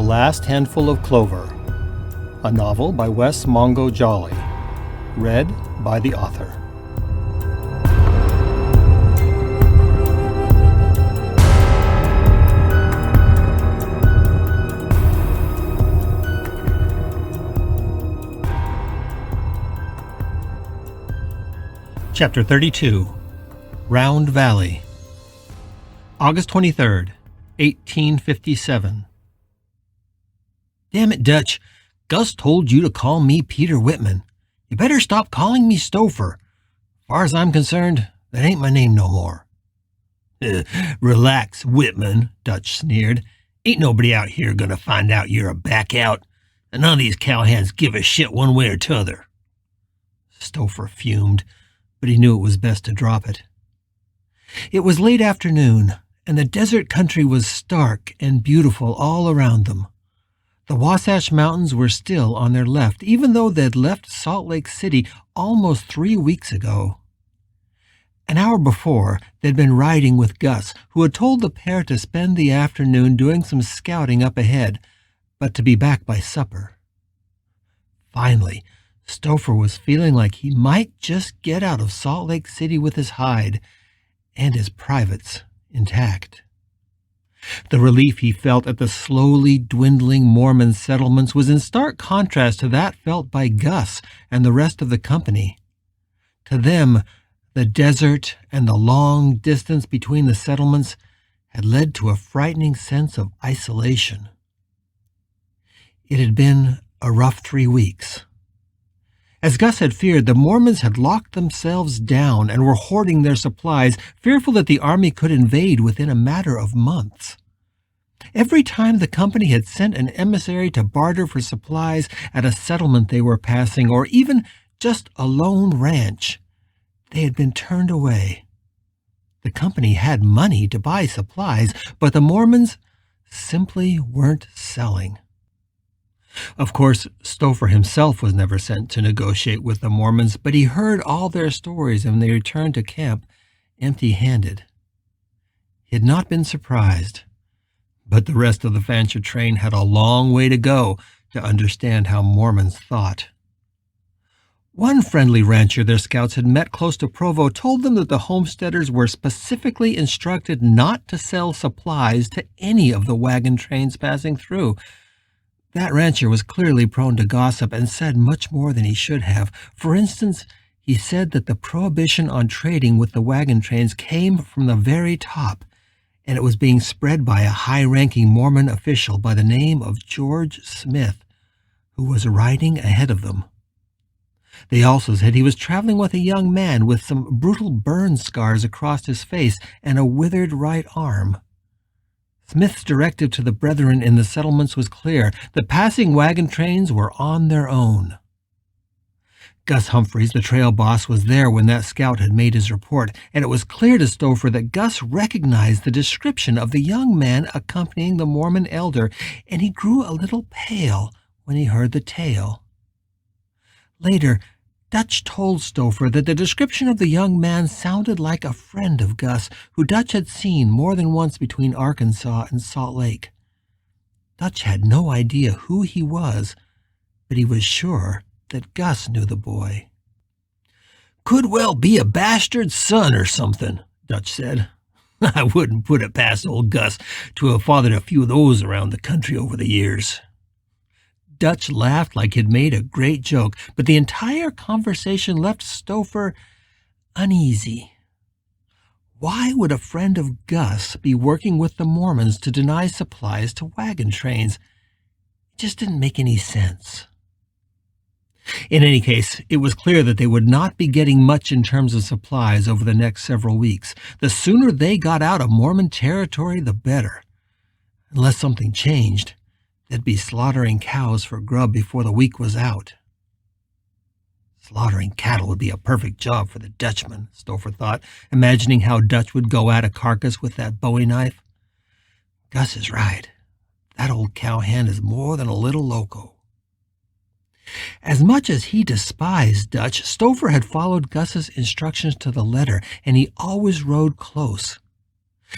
Last Handful of Clover, a novel by Wess Mongo Jolley, read by the author. Chapter 32, Round Valley, August 23rd, 1857. Damn it, Dutch. Gus told you to call me Peter Whitman. You better stop calling me Stouffer. Far as I'm concerned, that ain't my name no more. Relax, Whitman, Dutch sneered. Ain't nobody out here gonna find out you're a back out, and none of these cowhands give a shit one way or t'other. Stouffer fumed, but he knew it was best to drop it. It was late afternoon, and the desert country was stark and beautiful all around them. The Wasatch Mountains were still on their left, even though they'd left Salt Lake City almost 3 weeks ago. An hour before, they'd been riding with Gus, who had told the pair to spend the afternoon doing some scouting up ahead, but to be back by supper. Finally, Stouffer was feeling like he might just get out of Salt Lake City with his hide and his privates intact. The relief he felt at the slowly dwindling Mormon settlements was in stark contrast to that felt by Gus and the rest of the company. To them, the desert and the long distance between the settlements had led to a frightening sense of isolation. It had been a rough 3 weeks. As Gus had feared, the Mormons had locked themselves down and were hoarding their supplies, fearful that the army could invade within a matter of months. Every time the company had sent an emissary to barter for supplies at a settlement they were passing, or even just a lone ranch, they had been turned away. The company had money to buy supplies, but the Mormons simply weren't selling. Of course, Stouffer himself was never sent to negotiate with the Mormons, but he heard all their stories when they returned to camp empty-handed. He had not been surprised, but the rest of the Fancher train had a long way to go to understand how Mormons thought. One friendly rancher their scouts had met close to Provo told them that the homesteaders were specifically instructed not to sell supplies to any of the wagon trains passing through. That rancher was clearly prone to gossip and said much more than he should have. For instance, he said that the prohibition on trading with the wagon trains came from the very top, and it was being spread by a high-ranking Mormon official by the name of George Smith, who was riding ahead of them. They also said he was traveling with a young man with some brutal burn scars across his face and a withered right arm. Smith's directive to the brethren in the settlements was clear. The passing wagon trains were on their own. Gus Humphreys, the trail boss, was there when that scout had made his report, and it was clear to Stouffer that Gus recognized the description of the young man accompanying the Mormon elder, and he grew a little pale when he heard the tale. Later, Dutch told Stouffer that the description of the young man sounded like a friend of Gus, who Dutch had seen more than once between Arkansas and Salt Lake. Dutch had no idea who he was, but he was sure that Gus knew the boy. Could well be a bastard son or something, Dutch said. I wouldn't put it past old Gus to have fathered a few of those around the country over the years. Dutch laughed like he'd made a great joke, but the entire conversation left Stouffer uneasy. Why would a friend of Gus be working with the Mormons to deny supplies to wagon trains? It just didn't make any sense. In any case, it was clear that they would not be getting much in terms of supplies over the next several weeks. The sooner they got out of Mormon territory, the better. Unless something changed, they'd be slaughtering cows for grub before the week was out. Slaughtering cattle would be a perfect job for the Dutchman, Stouffer thought, imagining how Dutch would go at a carcass with that bowie knife. Gus is right. That old cowhand is more than a little loco. As much as he despised Dutch, Stouffer had followed Gus's instructions to the letter, and he always rode close.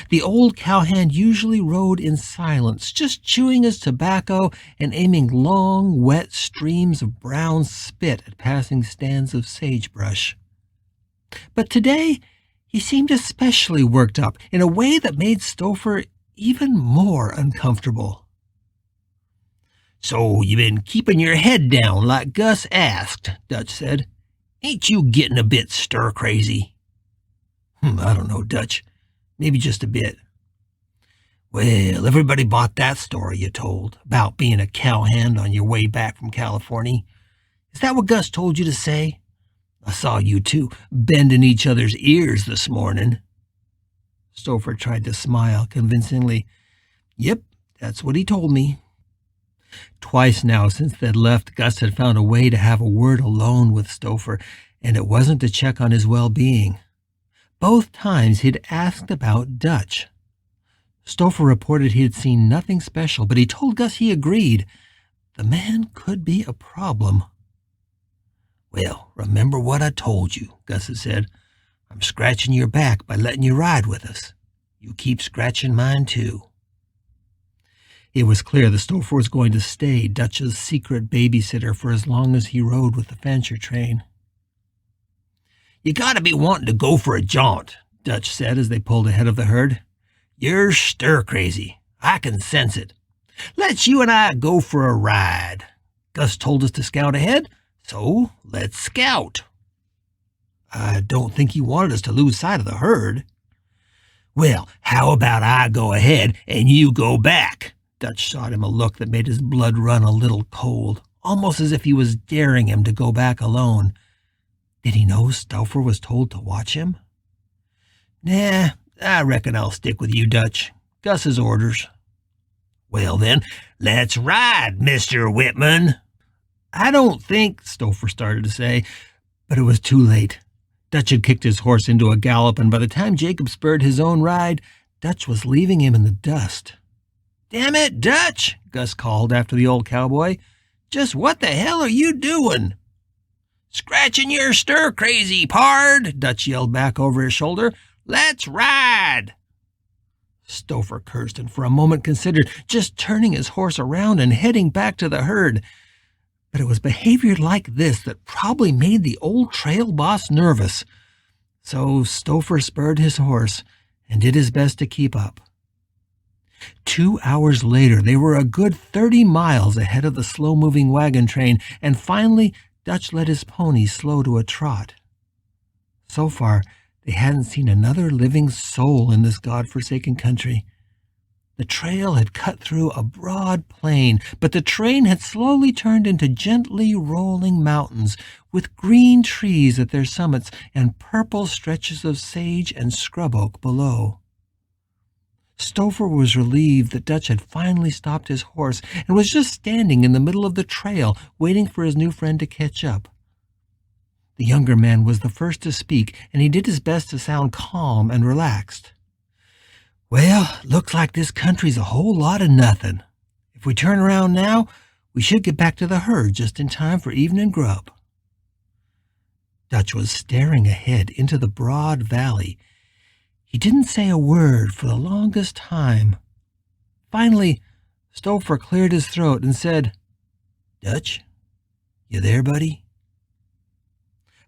The old cowhand usually rode in silence, just chewing his tobacco and aiming long, wet streams of brown spit at passing stands of sagebrush. But today, he seemed especially worked up in a way that made Stouffer even more uncomfortable. "So you been keeping your head down like Gus asked," Dutch said. "Ain't you getting a bit stir-crazy?" I don't know, Dutch. Maybe just a bit." "Well, everybody bought that story you told about being a cowhand on your way back from California. Is that what Gus told you to say? I saw you two bending each other's ears this morning." Stouffer tried to smile convincingly. "Yep, that's what he told me." Twice now since they'd left, Gus had found a way to have a word alone with Stouffer, and it wasn't to check on his well-being. Both times he'd asked about Dutch. Stouffer reported he had seen nothing special, but he told Gus he agreed. The man could be a problem. "Well, remember what I told you," Gus had said. "I'm scratching your back by letting you ride with us. You keep scratching mine, too." It was clear the Stouffer was going to stay Dutch's secret babysitter for as long as he rode with the Fancher train. "You gotta be wanting to go for a jaunt," Dutch said as they pulled ahead of the herd. "You're stir-crazy. I can sense it. Let's you and I go for a ride. Gus told us to scout ahead, so let's scout." "I don't think he wanted us to lose sight of the herd." "Well, how about I go ahead and you go back?" Dutch shot him a look that made his blood run a little cold, almost as if he was daring him to go back alone. Did he know Stouffer was told to watch him? "Nah, I reckon I'll stick with you, Dutch. Gus's orders." "Well then, let's ride, Mr. Whitman." "I don't think," Stouffer started to say, but it was too late. Dutch had kicked his horse into a gallop, and by the time Jacob spurred his own ride, Dutch was leaving him in the dust. "Damn it, Dutch," Gus called after the old cowboy. "Just what the hell are you doing?" "Scratching your stir-crazy, pard," Dutch yelled back over his shoulder. "Let's ride." Stouffer cursed and for a moment considered just turning his horse around and heading back to the herd. But it was behavior like this that probably made the old trail boss nervous. So Stouffer spurred his horse and did his best to keep up. 2 hours later, they were a good 30 miles ahead of the slow-moving wagon train, and finally Dutch let his pony slow to a trot. So far, they hadn't seen another living soul in this God-forsaken country. The trail had cut through a broad plain, but the train had slowly turned into gently rolling mountains with green trees at their summits and purple stretches of sage and scrub oak below. Stouffer was relieved that Dutch had finally stopped his horse and was just standing in the middle of the trail, waiting for his new friend to catch up. The younger man was the first to speak, and he did his best to sound calm and relaxed. "Well, looks like this country's a whole lot of nothing. If we turn around now, we should get back to the herd just in time for evening grub." Dutch was staring ahead into the broad valley. He didn't say a word for the longest time. Finally, Stouffer cleared his throat and said, "Dutch, you there, buddy?"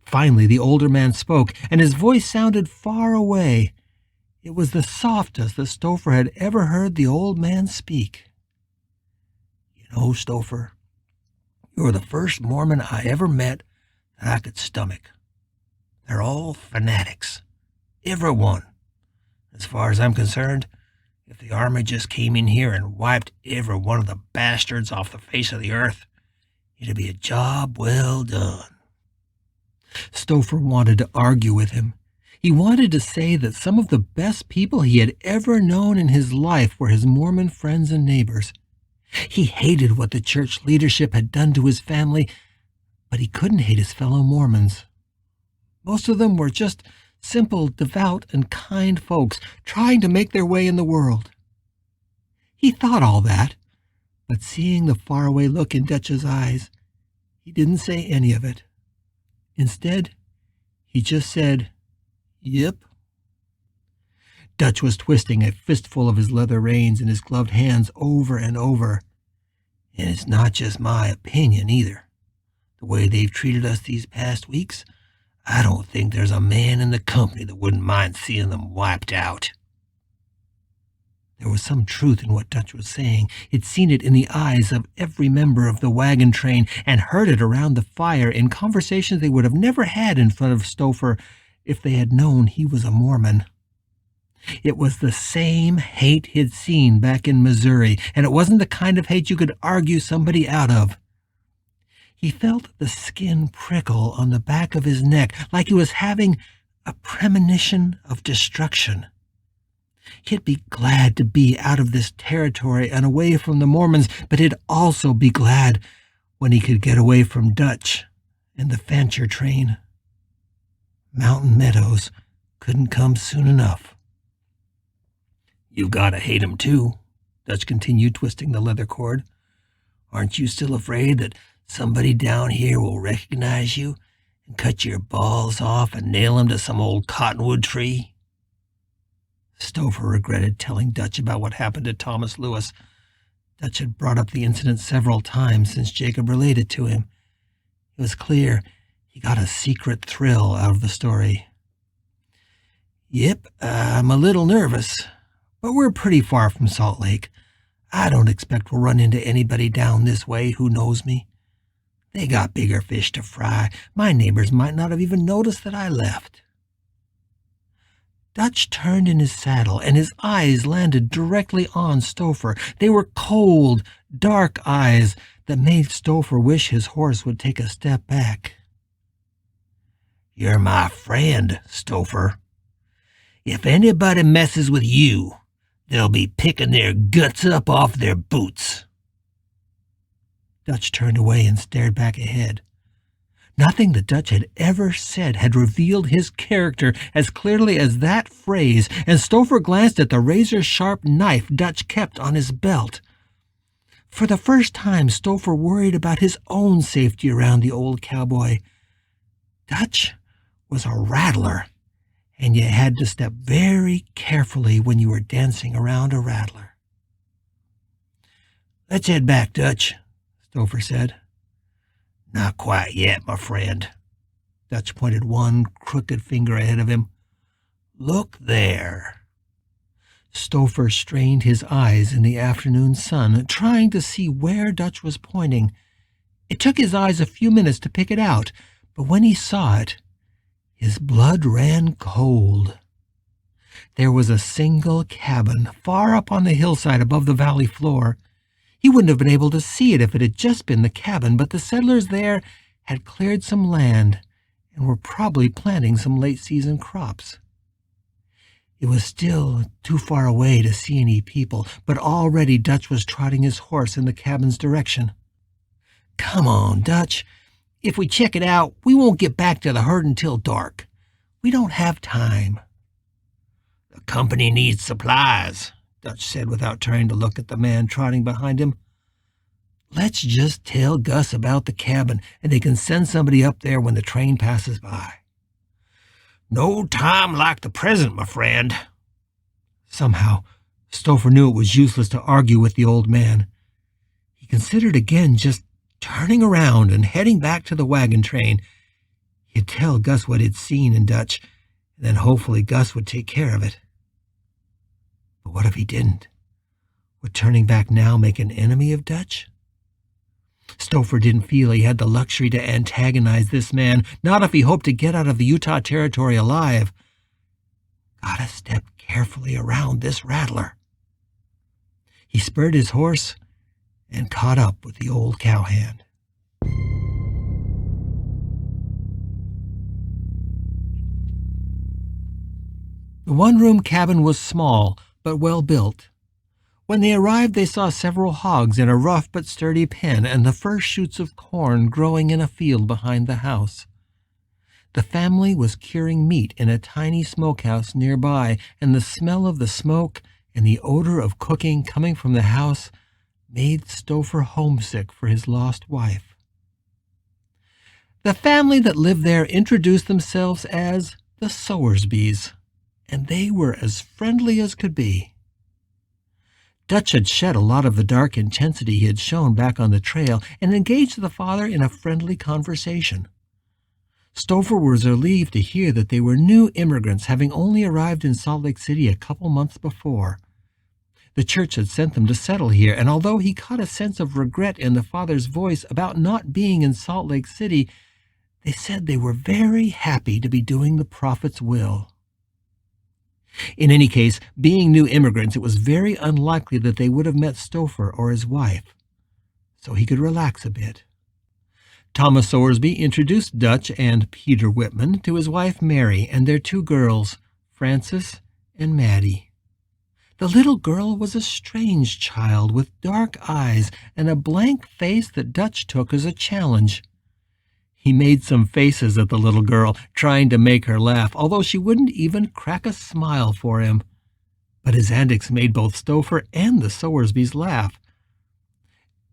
Finally, the older man spoke, and his voice sounded far away. It was the softest that Stouffer had ever heard the old man speak. "You know, Stouffer, you're the first Mormon I ever met that I could stomach. They're all fanatics. Every one. As far as I'm concerned, if the army just came in here and wiped every one of the bastards off the face of the earth, it'd be a job well done." Stouffer wanted to argue with him. He wanted to say that some of the best people he had ever known in his life were his Mormon friends and neighbors. He hated what the church leadership had done to his family, but he couldn't hate his fellow Mormons. Most of them were just simple, devout, and kind folks trying to make their way in the world. He thought all that, but seeing the faraway look in Dutch's eyes, he didn't say any of it. Instead, he just said, "Yep." Dutch was twisting a fistful of his leather reins in his gloved hands over and over. "And it's not just my opinion, either. The way they've treated us these past weeks, I don't think there's a man in the company that wouldn't mind seeing them wiped out." There was some truth in what Dutch was saying. He'd seen it in the eyes of every member of the wagon train and heard it around the fire in conversations they would have never had in front of Stouffer if they had known he was a Mormon. It was the same hate he'd seen back in Missouri, and it wasn't the kind of hate you could argue somebody out of. He felt the skin prickle on the back of his neck, like he was having a premonition of destruction. He'd be glad to be out of this territory and away from the Mormons, but he'd also be glad when he could get away from Dutch and the Fancher train. Mountain Meadows couldn't come soon enough. "You've got to hate him, too," Dutch continued, twisting the leather cord. "Aren't you still afraid that somebody down here will recognize you and cut your balls off and nail them to some old cottonwood tree?" Stouffer regretted telling Dutch about what happened to Thomas Lewis. Dutch had brought up the incident several times since Jacob related to him. It was clear he got a secret thrill out of the story. "Yep, I'm a little nervous, but we're pretty far from Salt Lake. I don't expect we'll run into anybody down this way who knows me. They got bigger fish to fry. My neighbors might not have even noticed that I left." Dutch turned in his saddle, and his eyes landed directly on Stouffer. They were cold, dark eyes that made Stouffer wish his horse would take a step back. "You're my friend, Stouffer. If anybody messes with you, they'll be picking their guts up off their boots." Dutch turned away and stared back ahead. Nothing that Dutch had ever said had revealed his character as clearly as that phrase, and Stouffer glanced at the razor-sharp knife Dutch kept on his belt. For the first time, Stouffer worried about his own safety around the old cowboy. Dutch was a rattler, and you had to step very carefully when you were dancing around a rattler. "Let's head back, Dutch," Stouffer said. "Not quite yet, my friend." Dutch pointed one crooked finger ahead of him. "Look there." Stouffer strained his eyes in the afternoon sun, trying to see where Dutch was pointing. It took his eyes a few minutes to pick it out, but when he saw it, his blood ran cold. There was a single cabin far up on the hillside above the valley floor. He wouldn't have been able to see it if it had just been the cabin, but the settlers there had cleared some land and were probably planting some late-season crops. It was still too far away to see any people, but already Dutch was trotting his horse in the cabin's direction. "Come on, Dutch. If we check it out, we won't get back to the herd until dark. We don't have time." "The company needs supplies," Dutch said without turning to look at the man trotting behind him. "Let's just tell Gus about the cabin, and they can send somebody up there when the train passes by." "No time like the present, my friend." Somehow, Stouffer knew it was useless to argue with the old man. He considered again just turning around and heading back to the wagon train. He'd tell Gus what he'd seen in Dutch, and then hopefully Gus would take care of it. But what if he didn't? Would turning back now make an enemy of Dutch? Stouffer didn't feel he had the luxury to antagonize this man, not if he hoped to get out of the Utah Territory alive. Gotta step carefully around this rattler. He spurred his horse and caught up with the old cowhand. The one-room cabin was small, but well-built. When they arrived, they saw several hogs in a rough but sturdy pen and the first shoots of corn growing in a field behind the house. The family was curing meat in a tiny smokehouse nearby, and the smell of the smoke and the odor of cooking coming from the house made Stouffer homesick for his lost wife. The family that lived there introduced themselves as the Sowersbys. and they were as friendly as could be. Dutch had shed a lot of the dark intensity he had shown back on the trail and engaged the father in a friendly conversation. Stouffer was relieved to hear that they were new immigrants, having only arrived in Salt Lake City a couple months before. The church had sent them to settle here, and although he caught a sense of regret in the father's voice about not being in Salt Lake City, they said they were very happy to be doing the prophet's will. In any case, being new immigrants, it was very unlikely that they would have met Stouffer or his wife, so he could relax a bit. Thomas Sowersby introduced Dutch and Peter Whitman to his wife Mary and their two girls, Frances and Maddie. The little girl was a strange child with dark eyes and a blank face that Dutch took as a challenge. He made some faces at the little girl, trying to make her laugh, although she wouldn't even crack a smile for him. But his antics made both Stouffer and the Sowersbys laugh.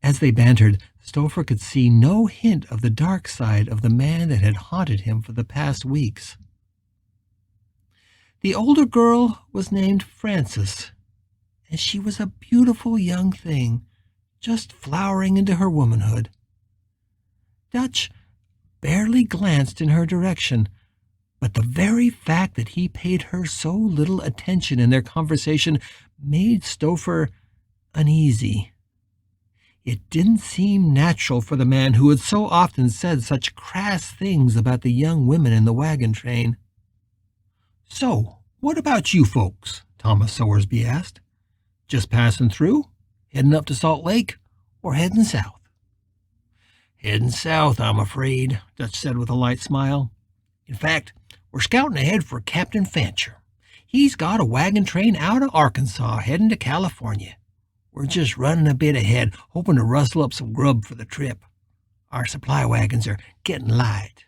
As they bantered, Stouffer could see no hint of the dark side of the man that had haunted him for the past weeks. The older girl was named Frances, and she was a beautiful young thing, just flowering into her womanhood. Dutch barely glanced in her direction, but the very fact that he paid her so little attention in their conversation made Stouffer uneasy. It didn't seem natural for the man who had so often said such crass things about the young women in the wagon train. "So, what about you folks?" Thomas Sowersby asked. "Just passing through? Heading up to Salt Lake? Or heading south?" "Heading south, I'm afraid," Dutch said with a light smile. "In fact, we're scouting ahead for Captain Fancher. He's got a wagon train out of Arkansas heading to California. We're just running a bit ahead, hoping to rustle up some grub for the trip. Our supply wagons are getting light."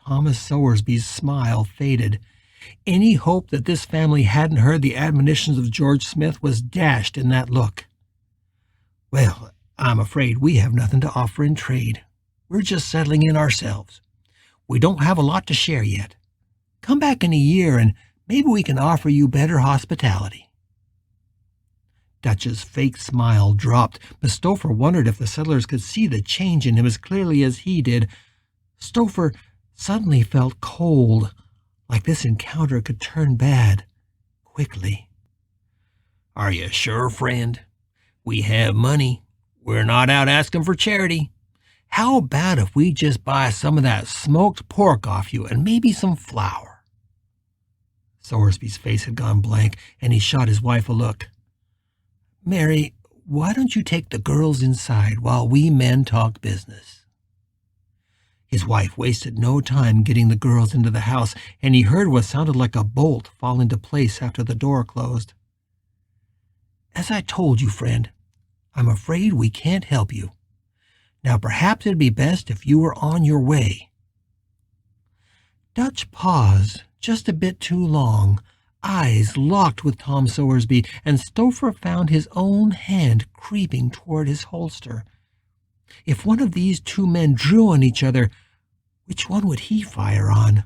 Thomas Sowersby's smile faded. Any hope that this family hadn't heard the admonitions of George Smith was dashed in that look. "Well, I'm afraid we have nothing to offer in trade. We're just settling in ourselves. We don't have a lot to share yet. Come back in a year and maybe we can offer you better hospitality." Dutch's fake smile dropped, but Stouffer wondered if the settlers could see the change in him as clearly as he did. Stouffer suddenly felt cold, like this encounter could turn bad quickly. "Are you sure, friend? We have money. We're not out asking for charity. How about if we just buy some of that smoked pork off you and maybe some flour?" Sowersby's face had gone blank, and he shot his wife a look. "Mary, why don't you take the girls inside while we men talk business?" His wife wasted no time getting the girls into the house, and he heard what sounded like a bolt fall into place after the door closed. "As I told you, friend, I'm afraid we can't help you. Now perhaps it'd be best if you were on your way." Dutch paused just a bit too long, eyes locked with Tom Sowersby, and Stouffer found his own hand creeping toward his holster. If one of these two men drew on each other, which one would he fire on?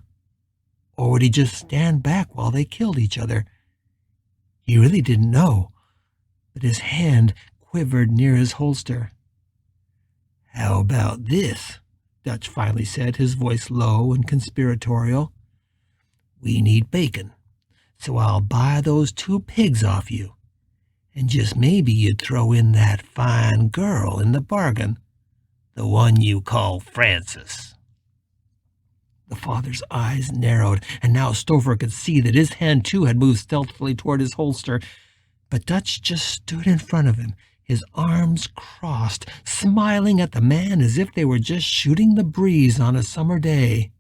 Or would he just stand back while they killed each other? He really didn't know, but his hand quivered near his holster. "How about this?" Dutch finally said, his voice low and conspiratorial. "We need bacon, so I'll buy those 2 pigs off you, and just maybe you'd throw in that fine girl in the bargain, the one you call Frances." The father's eyes narrowed, and now Stouffer could see that his hand too had moved stealthily toward his holster, but Dutch just stood in front of him, his arms crossed, smiling at the man as if they were just shooting the breeze on a summer day.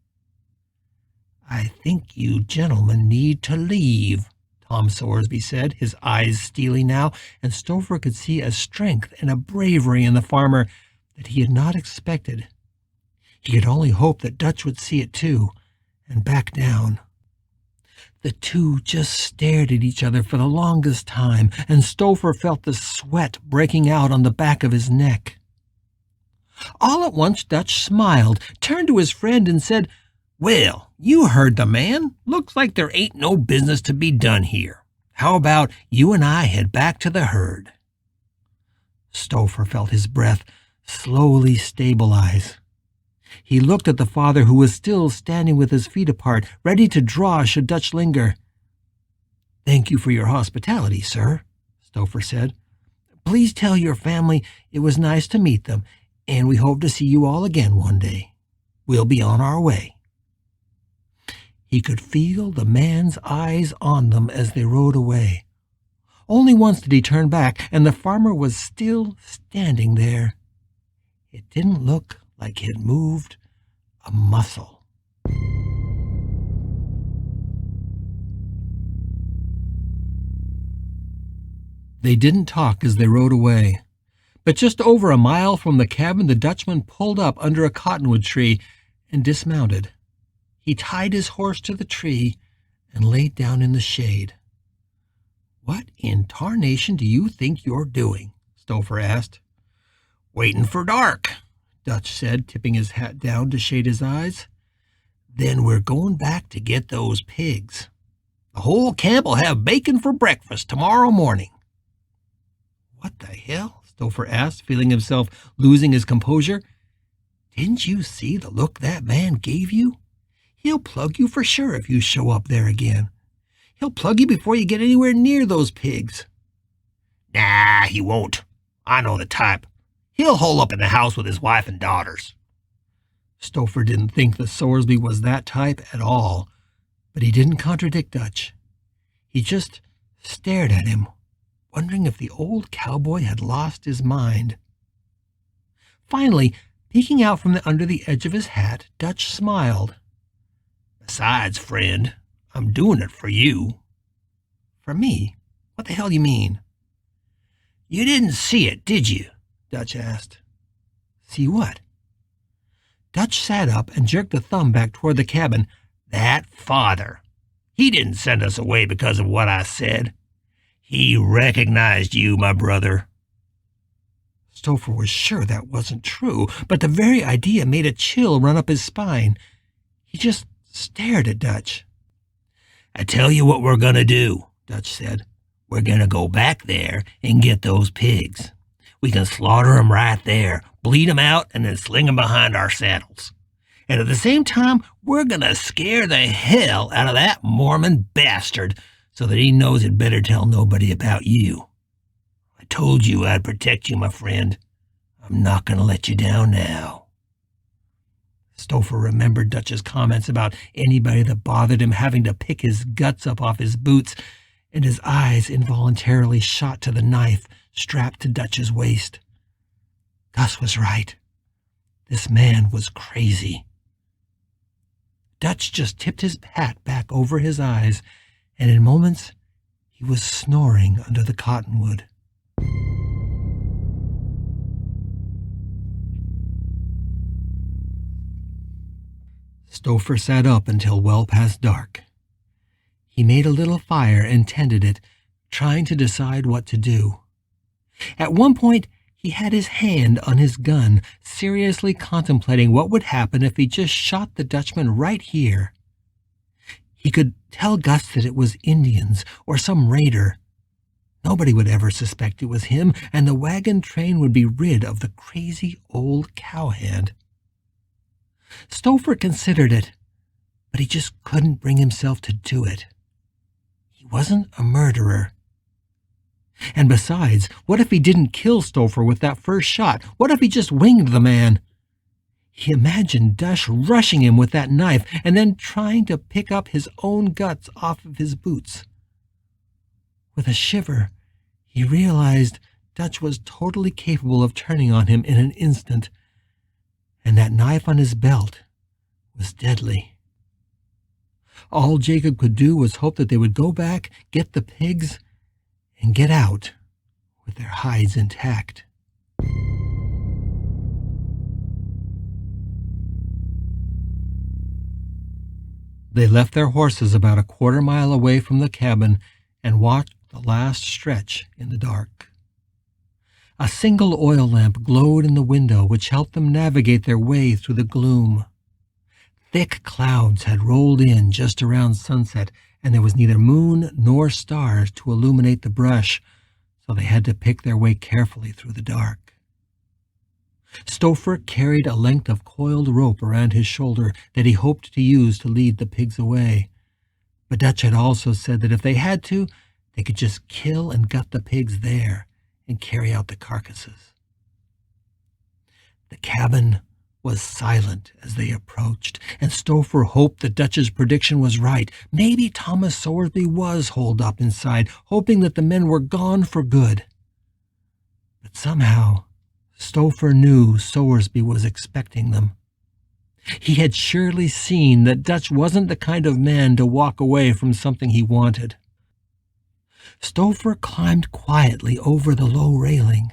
"I think you gentlemen need to leave," Tom Sowersby said, his eyes steely now, and Stouffer could see a strength and a bravery in the farmer that he had not expected. He could only hope that Dutch would see it too, and back down. The two just stared at each other for the longest time, and Stouffer felt the sweat breaking out on the back of his neck. All at once Dutch smiled, turned to his friend, and said, Well, you heard the man. Looks like there ain't no business to be done here. How about you and I head back to the herd?" Stouffer felt his breath slowly stabilize. He looked at the father, who was still standing with his feet apart, ready to draw should Dutch linger. "Thank you for your hospitality, sir," Stouffer said. "Please tell your family it was nice to meet them, and we hope to see you all again one day. We'll be on our way." He could feel the man's eyes on them as they rode away. Only once did he turn back, and the farmer was still standing there. It didn't look like he'd moved a muscle. They didn't talk as they rode away, but just over a mile from the cabin the Dutchman pulled up under a cottonwood tree and dismounted. He tied his horse to the tree and laid down in the shade. "What in tarnation do you think you're doing?" Stouffer asked. "Waiting for dark," Dutch said, tipping his hat down to shade his eyes. "Then we're going back to get those pigs. The whole camp'll have bacon for breakfast tomorrow morning." "What the hell?" Stouffer asked, feeling himself losing his composure. "Didn't you see the look that man gave you? He'll plug you for sure if you show up there again. He'll plug you before you get anywhere near those pigs." "Nah, he won't. I know the type. He'll hole up in the house with his wife and daughters." Stouffer didn't think the Sorsby was that type at all, but he didn't contradict Dutch. He just stared at him, wondering if the old cowboy had lost his mind. Finally, peeking out from under the edge of his hat, Dutch smiled. "Besides, friend, I'm doing it for you." "For me? What the hell you mean?" "You didn't see it, did you?" Dutch asked. "See what?" Dutch sat up and jerked a thumb back toward the cabin. "That father. He didn't send us away because of what I said. He recognized you, my brother." Stouffer was sure that wasn't true, but the very idea made a chill run up his spine. He just stared at Dutch. "I tell you what we're going to do," Dutch said. "We're going to go back there and get those pigs. We can slaughter 'em right there, bleed 'em out, and then sling 'em behind our saddles. And at the same time, we're going to scare the hell out of that Mormon bastard so that he knows he'd better tell nobody about you. I told you I'd protect you, my friend. I'm not going to let you down now." Stouffer remembered Dutch's comments about anybody that bothered him having to pick his guts up off his boots, and his eyes involuntarily shot to the knife strapped to Dutch's waist. Gus was right. This man was crazy. Dutch just tipped his hat back over his eyes, and in moments he was snoring under the cottonwood. Stouffer sat up until well past dark. He made a little fire and tended it, trying to decide what to do. At one point, he had his hand on his gun, seriously contemplating what would happen if he just shot the Dutchman right here. He could tell Gus that it was Indians or some raider. Nobody would ever suspect it was him, and the wagon train would be rid of the crazy old cowhand. Stouffer considered it, but he just couldn't bring himself to do it. He wasn't a murderer. And besides, what if he didn't kill Stouffer with that first shot? What if he just winged the man? He imagined Dutch rushing him with that knife and then trying to pick up his own guts off of his boots. With a shiver, he realized Dutch was totally capable of turning on him in an instant, and that knife on his belt was deadly. All Jacob could do was hope that they would go back, get the pigs, and get out with their hides intact. They left their horses about a quarter-mile away from the cabin and walked the last stretch in the dark. A single oil lamp glowed in the window, which helped them navigate their way through the gloom. Thick clouds had rolled in just around sunset, and there was neither moon nor stars to illuminate the brush, so they had to pick their way carefully through the dark. Stouffer carried a length of coiled rope around his shoulder that he hoped to use to lead the pigs away. But Dutch had also said that if they had to, they could just kill and gut the pigs there and carry out the carcasses. The cabin was silent as they approached, and Stouffer hoped that Dutch's prediction was right. Maybe Thomas Sowersby was holed up inside, hoping that the men were gone for good. But somehow, Stouffer knew Sowersby was expecting them. He had surely seen that Dutch wasn't the kind of man to walk away from something he wanted. Stouffer climbed quietly over the low railing.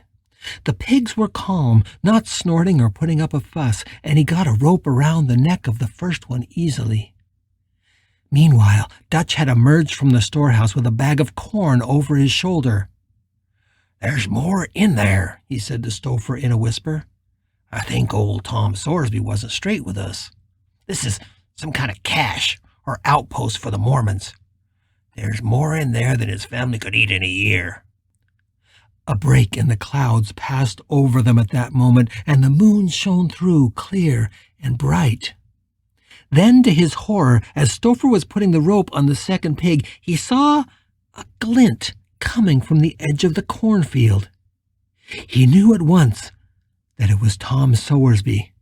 The pigs were calm, not snorting or putting up a fuss, and he got a rope around the neck of the first one easily. Meanwhile, Dutch had emerged from the storehouse with a bag of corn over his shoulder. "There's more in there," he said to Stouffer in a whisper. "I think old Tom Sowersby wasn't straight with us. This is some kind of cache or outpost for the Mormons. There's more in there than his family could eat in a year." A break in the clouds passed over them at that moment, and the moon shone through clear and bright. Then, to his horror, as Stouffer was putting the rope on the second pig, he saw a glint coming from the edge of the cornfield. He knew at once that it was Tom Sowersby.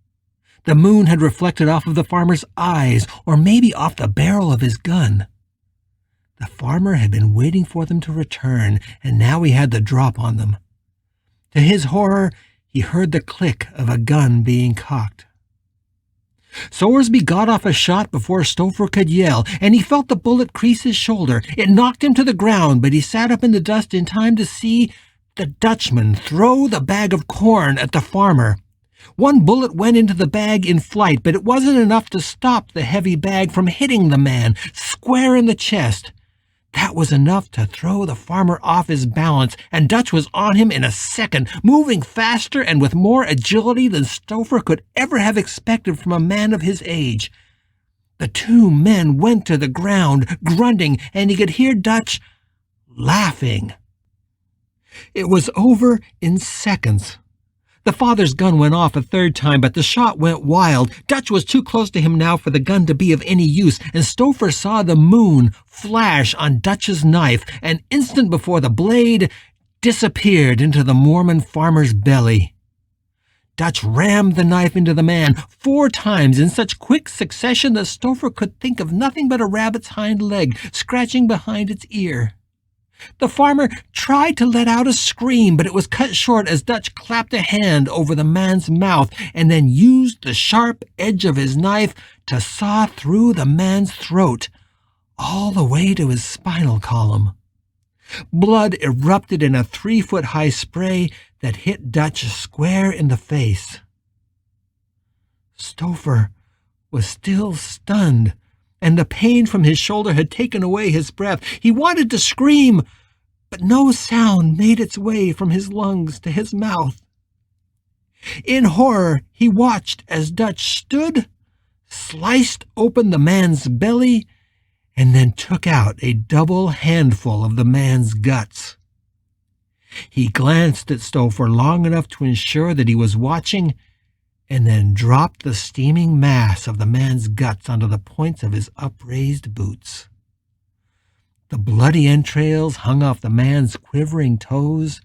The moon had reflected off of the farmer's eyes, or maybe off the barrel of his gun. The farmer had been waiting for them to return, and now he had the drop on them. To his horror, he heard the click of a gun being cocked. Sowersby got off a shot before Stouffer could yell, and he felt the bullet crease his shoulder. It knocked him to the ground, but he sat up in the dust in time to see the Dutchman throw the bag of corn at the farmer. One bullet went into the bag in flight, but it wasn't enough to stop the heavy bag from hitting the man square in the chest. That was enough to throw the farmer off his balance, and Dutch was on him in a second, moving faster and with more agility than Stouffer could ever have expected from a man of his age. The two men went to the ground, grunting, and he could hear Dutch laughing. It was over in seconds. The father's gun went off a third time, but the shot went wild. Dutch was too close to him now for the gun to be of any use, and Stouffer saw the moon flash on Dutch's knife an instant before the blade disappeared into the Mormon farmer's belly. Dutch rammed the knife into the man 4 times in such quick succession that Stouffer could think of nothing but a rabbit's hind leg scratching behind its ear. The farmer tried to let out a scream, but it was cut short as Dutch clapped a hand over the man's mouth and then used the sharp edge of his knife to saw through the man's throat, all the way to his spinal column. Blood erupted in a 3-foot-high spray that hit Dutch square in the face. Stouffer was still stunned, and the pain from his shoulder had taken away his breath. He wanted to scream, but no sound made its way from his lungs to his mouth. In horror, he watched as Dutch stood, sliced open the man's belly, and then took out a double handful of the man's guts. He glanced at Stouffer long enough to ensure that he was watching, and then dropped the steaming mass of the man's guts onto the points of his upraised boots. The bloody entrails hung off the man's quivering toes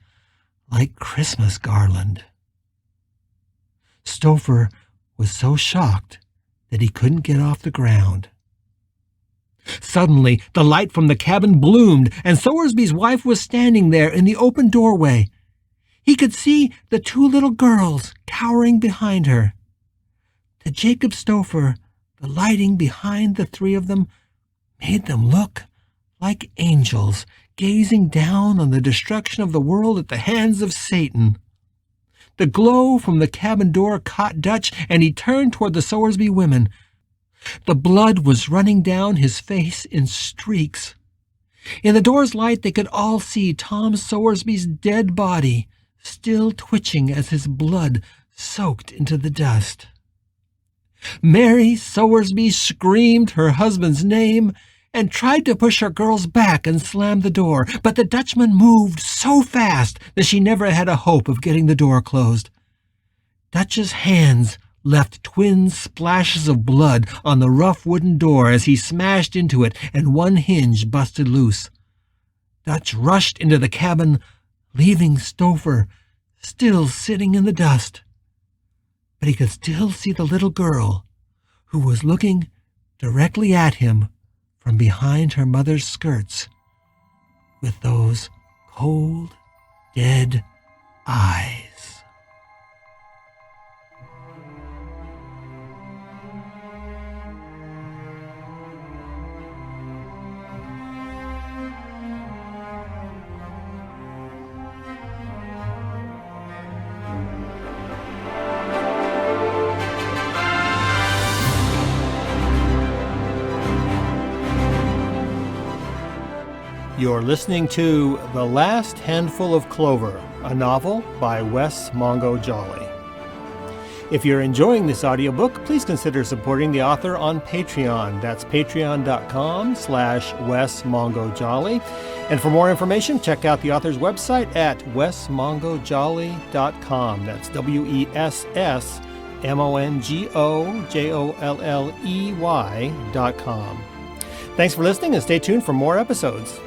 like Christmas garland. Stouffer was so shocked that he couldn't get off the ground. Suddenly, the light from the cabin bloomed, and Sowersby's wife was standing there in the open doorway. He could see the 2 little girls cowering behind her. To Jacob Stouffer, the lighting behind the 3 of them made them look like angels gazing down on the destruction of the world at the hands of Satan. The glow from the cabin door caught Dutch, and he turned toward the Sowersby women. The blood was running down his face in streaks. In the door's light, they could all see Tom Sowersby's dead body, still twitching as his blood soaked into the dust. Mary Sowersby screamed her husband's name and tried to push her girls back and slam the door, but the Dutchman moved so fast that she never had a hope of getting the door closed. Dutch's hands left twin splashes of blood on the rough wooden door as he smashed into it and one hinge busted loose. Dutch rushed into the cabin, leaving Stouffer still sitting in the dust. But he could still see the little girl, who was looking directly at him from behind her mother's skirts, with those cold, dead eyes. You're listening to The Last Handful of Clover, a novel by Wess Mongo Jolley. If you're enjoying this audiobook, please consider supporting the author on Patreon. That's patreon.com/Wess Mongo Jolley. And for more information, check out the author's website at wessmongojolley.com. That's WESSMONGOJOLLEY.com. Thanks for listening and stay tuned for more episodes.